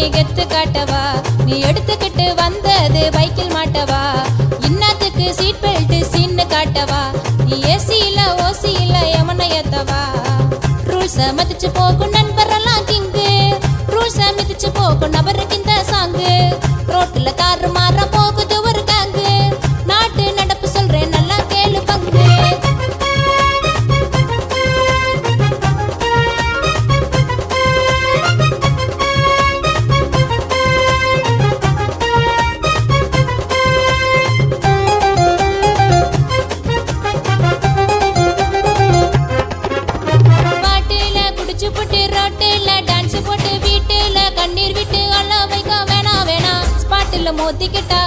கெத்து காட்டவா நீ எடுத்துக்கிட்டு வந்தது பைக்கில் மாட்டவா இன்னத்துக்கு சீட் பெல்ட் சீன்னு காட்டவா நீ ஏசியில ஓசியில எமனை ஏத்தவா ரூல்ஸ மதிச்சு போகும் நண்பரெல்லாம் கிங்கு ரூல்ஸ மிதிச்சு போகும் நபருக்கு இந்த சாங்கு ரோட்டுல தாறு மாற போகுது ஒரு கேங்கு நாட்டு நடப்பு சொல்றேன் நல்லா கேளு பங்கு மோத்திக்கிட்டா